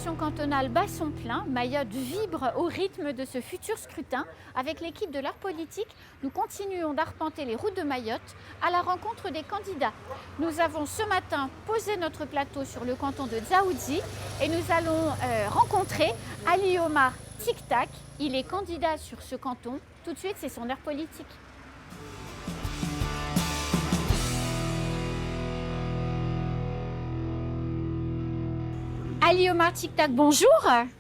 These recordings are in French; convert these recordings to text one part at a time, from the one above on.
l'élection cantonale bat son plein. Mayotte vibre au rythme de ce futur scrutin. Avec l'équipe de l'art politique, nous continuons d'arpenter les routes de Mayotte à la rencontre des candidats. Nous avons ce matin posé notre plateau sur le canton de Dzaoudzi et nous allons rencontrer Ali Omar Tic-Tac. Il est candidat sur ce canton. Tout de suite, c'est son heure politique. Ali Omar Tic-Tac, bonjour.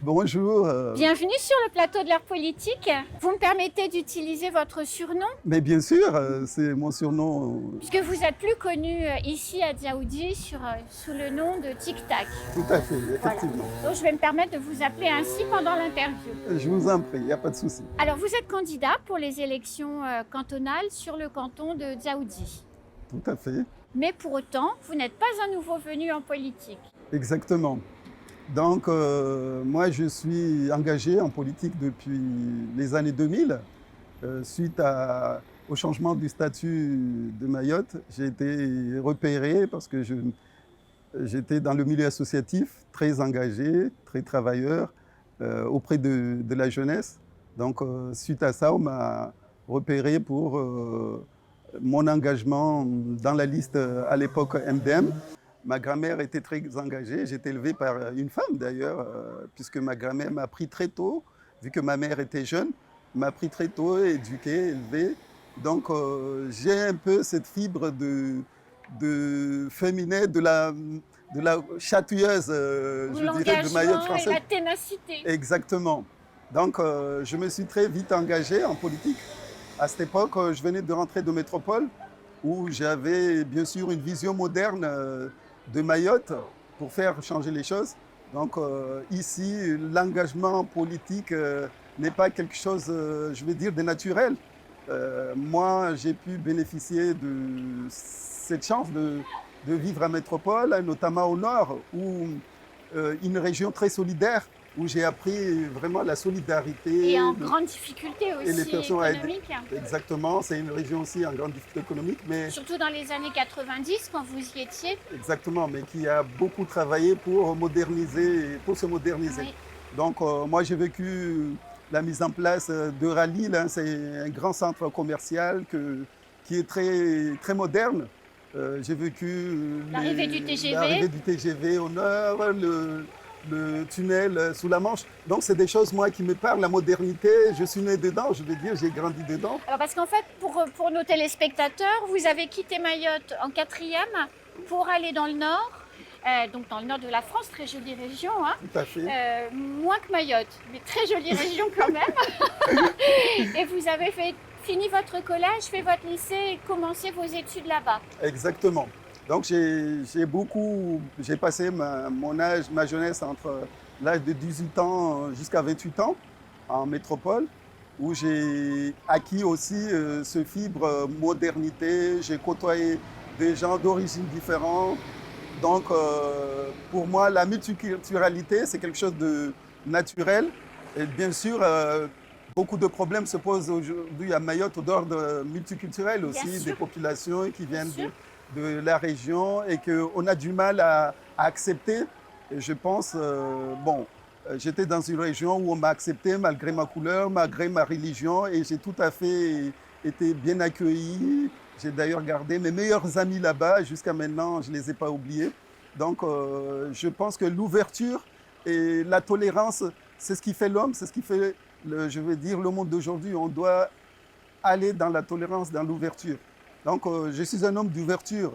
Bonjour. Bienvenue sur le plateau de l'art politique. Vous me permettez d'utiliser votre surnom? Mais bien sûr, c'est mon surnom. Puisque vous êtes plus connu ici à Dzaoudzi sous le nom de Tic-Tac. Tout à fait, effectivement. Voilà. Donc je vais me permettre de vous appeler ainsi pendant l'interview. Je vous en prie, il n'y a pas de souci. Alors vous êtes candidat pour les élections cantonales sur le canton de Dzaoudzi. Tout à fait. Mais pour autant, vous n'êtes pas un nouveau venu en politique. Exactement. Donc, moi, je suis engagé en politique depuis les années 2000. Suite au changement du statut de Mayotte, j'ai été repéré parce que j'étais dans le milieu associatif, très engagé, très travailleur auprès de la jeunesse. Donc, suite à ça, on m'a repéré pour mon engagement dans la liste à l'époque MDM. Ma grand-mère était très engagée. J'ai été élevé par une femme d'ailleurs, puisque ma grand-mère m'a pris très tôt, vu que ma mère était jeune, m'a pris très tôt, éduqué, élevé. Donc j'ai un peu cette fibre de féminin, de la chatouilleuse, je dirais, de Mayotte française. Et la ténacité. Exactement. Donc je me suis très vite engagé en politique. À cette époque, je venais de rentrer de métropole, où j'avais bien sûr une vision moderne de Mayotte pour faire changer les choses. Donc ici, l'engagement politique n'est pas quelque chose, je veux dire, de naturel. Moi, j'ai pu bénéficier de cette chance de vivre à métropole, notamment au nord, où une région très solidaire, où j'ai appris vraiment la solidarité. Et en grande difficulté aussi et les personnes économique. Exactement, c'est une région aussi en grande difficulté économique. Mais surtout dans les années 90, quand vous y étiez. Exactement, mais qui a beaucoup travaillé pour se moderniser. Oui. Donc moi j'ai vécu la mise en place de Rallye, c'est un grand centre commercial qui est très, très moderne. J'ai vécu l'arrivée du TGV au nord, le tunnel sous la Manche. Donc, c'est des choses, moi, qui me parlent, la modernité. Je suis né dedans, je veux dire, j'ai grandi dedans. Alors, parce qu'en fait, pour nos téléspectateurs, vous avez quitté Mayotte en 4e pour aller dans le nord, donc dans le nord de la France, très jolie région. Hein. Tout à fait. Moins que Mayotte, mais très jolie région quand même. Et vous avez fini votre collège, fait votre lycée et commencé vos études là-bas. Exactement. Donc j'ai passé ma jeunesse entre l'âge de 18 ans jusqu'à 28 ans en métropole, où j'ai acquis aussi ce fibre modernité. J'ai côtoyé des gens d'origines différentes. Donc pour moi, la multiculturalité, c'est quelque chose de naturel. Et bien sûr, beaucoup de problèmes se posent aujourd'hui à Mayotte au d'ordre multiculturel aussi, des populations qui viennent de la région et qu'on a du mal à accepter. Et je pense, j'étais dans une région où on m'a accepté malgré ma couleur, malgré ma religion, et j'ai tout à fait été bien accueilli. J'ai d'ailleurs gardé mes meilleurs amis là-bas, jusqu'à maintenant, je ne les ai pas oubliés. Donc, je pense que l'ouverture et la tolérance, c'est ce qui fait l'homme, c'est ce qui fait, le monde d'aujourd'hui. On doit aller dans la tolérance, dans l'ouverture. Donc, je suis un homme d'ouverture.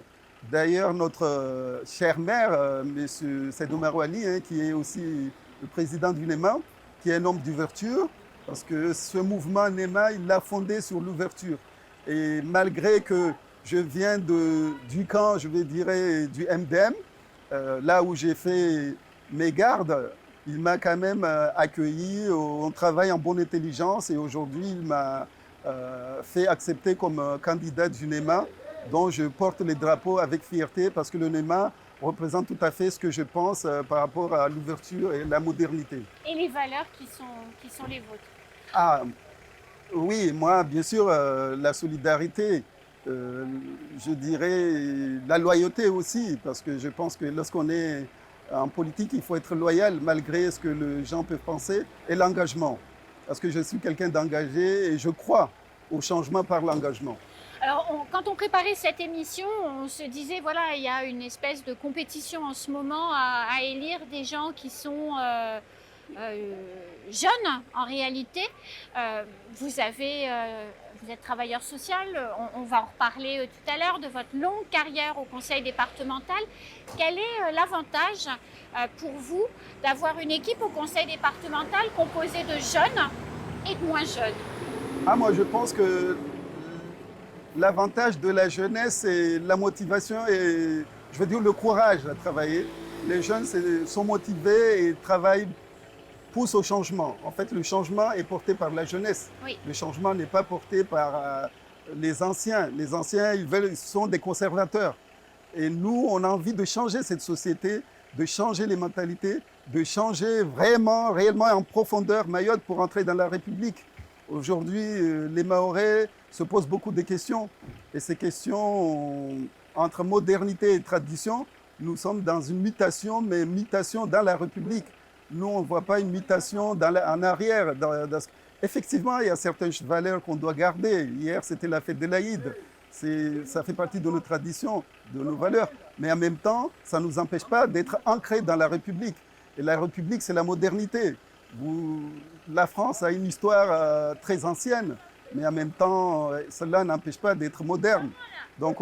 D'ailleurs, notre cher maire, M. Seydou Marouali, qui est aussi le président du NEMA, qui est un homme d'ouverture, parce que ce mouvement NEMA, il l'a fondé sur l'ouverture. Et malgré que je viens du camp, je vais dire, du MDM, là où j'ai fait mes gardes, il m'a quand même accueilli. On travaille en bonne intelligence et aujourd'hui, il m'a fait accepter comme candidat du NEMA, dont je porte les drapeaux avec fierté parce que le NEMA représente tout à fait ce que je pense par rapport à l'ouverture et la modernité. Et les valeurs qui sont les vôtres? Ah, oui, moi, bien sûr, la solidarité, je dirais la loyauté aussi, parce que je pense que lorsqu'on est En politique, il faut être loyal malgré ce que les gens peuvent penser et l'engagement. Parce que je suis quelqu'un d'engagé et je crois au changement par l'engagement. Alors, quand on préparait cette émission, on se disait, voilà, il y a une espèce de compétition en ce moment à élire des gens qui sont jeunes en réalité. Vous êtes travailleur social, on va en reparler tout à l'heure de votre longue carrière au conseil départemental. Quel est l'avantage pour vous d'avoir une équipe au conseil départemental composée de jeunes et de moins jeunes? Moi, je pense que l'avantage de la jeunesse, c'est la motivation et, je veux dire, le courage à travailler. Les jeunes sont motivés et travaillent, poussent au changement. En fait, le changement est porté par la jeunesse. Oui. Le changement n'est pas porté par les anciens. Les anciens, ils sont des conservateurs. Et nous, on a envie de changer cette société, de changer les mentalités, de changer vraiment, réellement en profondeur Mayotte pour entrer dans la République. Aujourd'hui, les Mahorais se posent beaucoup de questions. Et ces questions, entre modernité et tradition, nous sommes dans une mutation, mais mutation dans la République. Nous, on ne voit pas une mutation en arrière. Effectivement, il y a certaines valeurs qu'on doit garder. Hier, c'était la fête de l'Aïd. Ça fait partie de nos traditions, de nos valeurs. Mais en même temps, ça ne nous empêche pas d'être ancrés dans la République. Et la République, c'est la modernité. La France a une histoire très ancienne, mais en même temps, cela n'empêche pas d'être moderne. Donc,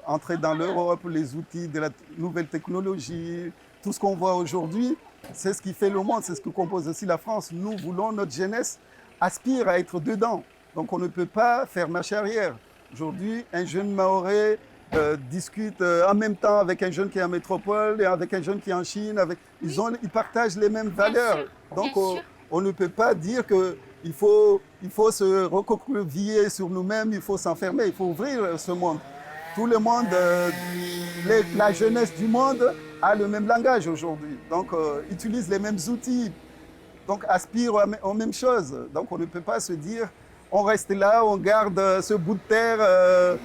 entrer dans l'Europe, les outils de la nouvelle technologie, tout ce qu'on voit aujourd'hui, c'est ce qui fait le monde, c'est ce que compose aussi la France. Nous voulons, notre jeunesse aspire à être dedans. Donc, on ne peut pas faire marche arrière. Aujourd'hui, un jeune Mahorais discute en même temps avec un jeune qui est en métropole et avec un jeune qui est en Chine. Ils partagent les mêmes valeurs. Donc, on ne peut pas dire qu'il faut se recroqueviller sur nous-mêmes, il faut s'enfermer, il faut ouvrir ce monde. Tout le monde, la jeunesse du monde a le même langage aujourd'hui. Donc, utilise les mêmes outils. Donc, aspire aux mêmes choses. Donc, on ne peut pas se dire, on reste là, on garde ce bout de terre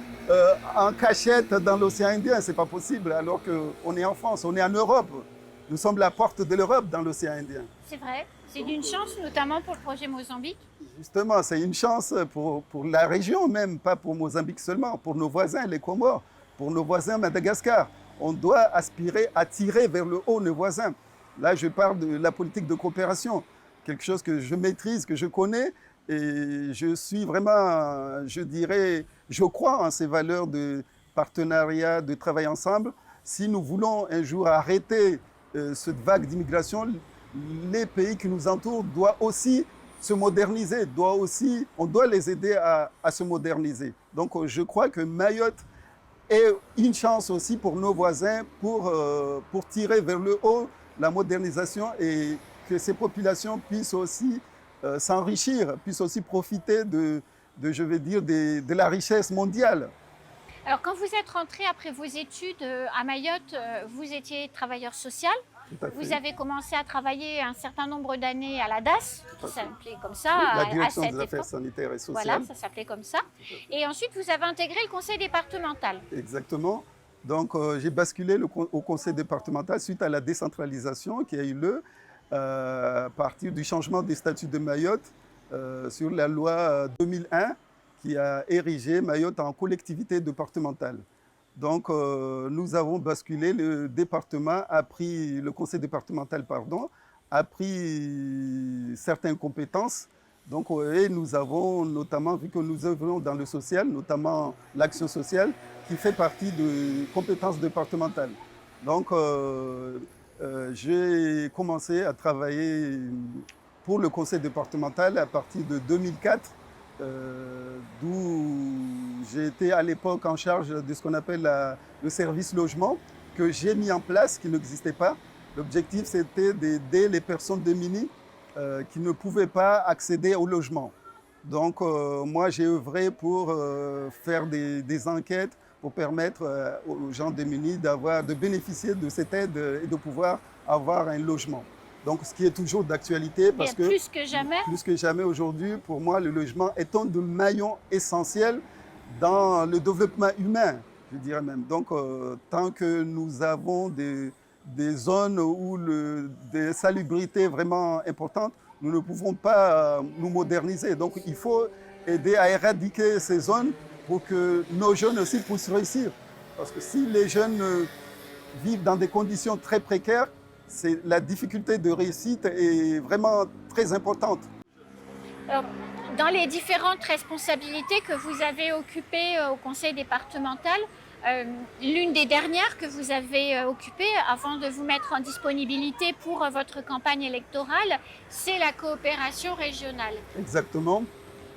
en cachette dans l'océan Indien. Ce n'est pas possible, alors qu'on est en France, on est en Europe. Nous sommes la porte de l'Europe dans l'océan Indien. C'est vrai, c'est d'une chance, notamment pour le projet Mozambique. Justement, c'est une chance pour la région même, pas pour Mozambique seulement, pour nos voisins, les Comores, pour nos voisins Madagascar. On doit aspirer à tirer vers le haut nos voisins. Là, je parle de la politique de coopération, quelque chose que je maîtrise, que je connais, et je suis vraiment, je dirais, je crois en ces valeurs de partenariat, de travail ensemble. Si nous voulons un jour arrêter cette vague d'immigration, les pays qui nous entourent doivent aussi se moderniser, on doit les aider à se moderniser. Donc je crois que Mayotte est une chance aussi pour nos voisins pour tirer vers le haut la modernisation et que ces populations puissent aussi s'enrichir, puissent aussi profiter de la richesse mondiale. Alors, quand vous êtes rentré après vos études à Mayotte, vous étiez travailleur social. Vous avez commencé à travailler un certain nombre d'années à la DAS, qui s'appelait comme ça. La direction des affaires sanitaires et sociales. Voilà, ça s'appelait comme ça. Et ensuite, vous avez intégré le conseil départemental. Exactement. Donc, j'ai basculé au conseil départemental suite à la décentralisation qui a eu lieu à partir du changement des statuts de Mayotte sur la loi 2001 qui a érigé Mayotte en collectivité départementale. Donc, nous avons basculé, le conseil départemental a pris certaines compétences. Donc, et nous avons notamment, vu que nous œuvrons dans le social, notamment l'action sociale, qui fait partie de compétences départementales. Donc, j'ai commencé à travailler pour le conseil départemental à partir de 2004. D'où j'ai été à l'époque en charge de ce qu'on appelle le service logement que j'ai mis en place, qui n'existait pas. L'objectif, c'était d'aider les personnes démunies qui ne pouvaient pas accéder au logement. Donc, moi, j'ai œuvré pour faire des enquêtes pour permettre aux gens démunis de bénéficier de cette aide et de pouvoir avoir un logement. Donc, ce qui est toujours d'actualité parce que plus que jamais aujourd'hui, pour moi, le logement est un des maillons essentiels dans le développement humain, je dirais même. Donc, tant que nous avons des zones où des salubrités vraiment importantes, nous ne pouvons pas nous moderniser. Donc il faut aider à éradiquer ces zones pour que nos jeunes aussi puissent réussir. Parce que si les jeunes vivent dans des conditions très précaires, la difficulté de réussite est vraiment très importante. Alors, dans les différentes responsabilités que vous avez occupées au conseil départemental, l'une des dernières que vous avez occupées avant de vous mettre en disponibilité pour votre campagne électorale, c'est la coopération régionale. Exactement.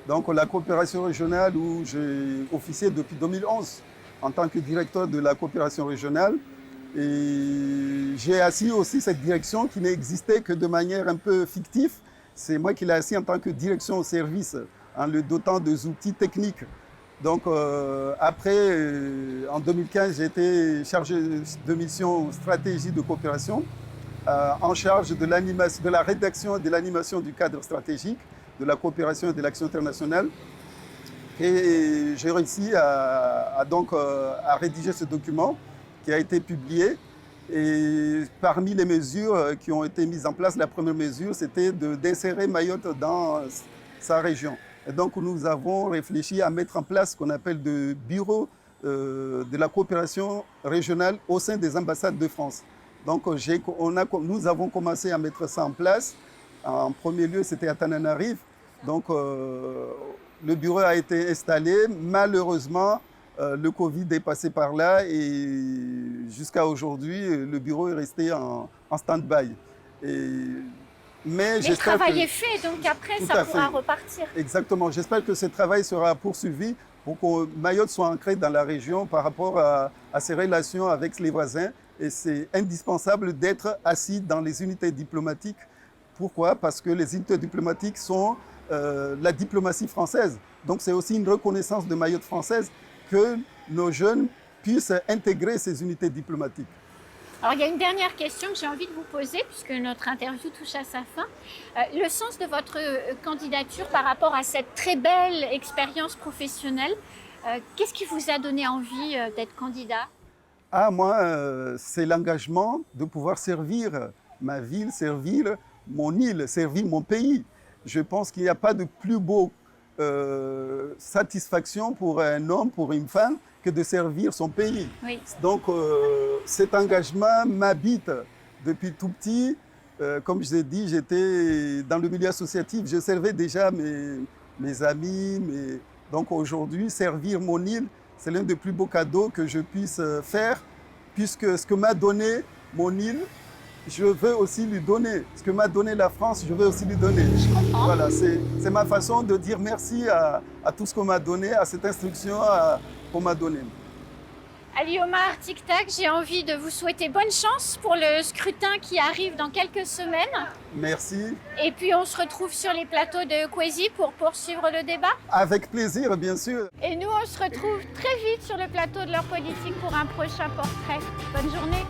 Donc la coopération régionale où j'ai officié depuis 2011 en tant que directeur de la coopération régionale. Et j'ai assis aussi cette direction qui n'existait que de manière un peu fictive. C'est moi qui l'ai assis en tant que direction au service, en le dotant des outils techniques. Donc après, en 2015, j'ai été chargé de mission stratégie de coopération, en charge de la rédaction et de l'animation du cadre stratégique de la coopération et de l'action internationale. Et j'ai réussi à rédiger ce document qui a été publié. Et parmi les mesures qui ont été mises en place, la première mesure, c'était d'insérer Mayotte dans sa région. Et donc, nous avons réfléchi à mettre en place ce qu'on appelle le bureau de la coopération régionale au sein des ambassades de France. Donc, nous avons commencé à mettre ça en place. En premier lieu, c'était à Tananarive. Donc, le bureau a été installé. Malheureusement, le Covid est passé par là et jusqu'à aujourd'hui, le bureau est resté en stand-by. Mais le travail est fait, donc après, ça pourra repartir. Exactement. J'espère que ce travail sera poursuivi pour que Mayotte soit ancrée dans la région par rapport à ses relations avec les voisins. Et c'est indispensable d'être assis dans les unités diplomatiques. Pourquoi? Parce que les unités diplomatiques sont la diplomatie française. Donc c'est aussi une reconnaissance de Mayotte française que nos jeunes puissent intégrer ces unités diplomatiques. Alors, il y a une dernière question que j'ai envie de vous poser, puisque notre interview touche à sa fin. Le sens de votre candidature par rapport à cette très belle expérience professionnelle, qu'est-ce qui vous a donné envie d'être candidat? Moi, c'est l'engagement de pouvoir servir ma ville, servir mon île, servir mon pays. Je pense qu'il n'y a pas de plus beau satisfaction pour un homme, pour une femme, que de servir son pays. Oui. Donc cet engagement m'habite depuis tout petit. Comme je l'ai dit, j'étais dans le milieu associatif, je servais déjà mes amis. Donc aujourd'hui, servir mon île, c'est l'un des plus beaux cadeaux que je puisse faire, puisque ce que m'a donné mon île, je veux aussi lui donner. Ce que m'a donné la France, je veux aussi lui donner. Je comprends. Voilà, c'est ma façon de dire merci à tout ce qu'on m'a donné, à cette instruction qu'on m'a donnée. Ali Omar Tic-Tac, j'ai envie de vous souhaiter bonne chance pour le scrutin qui arrive dans quelques semaines. Merci. Et puis on se retrouve sur les plateaux de Kwezi pour poursuivre le débat. Avec plaisir, bien sûr. Et nous, on se retrouve très vite sur le plateau de l'heure politique pour un prochain portrait. Bonne journée.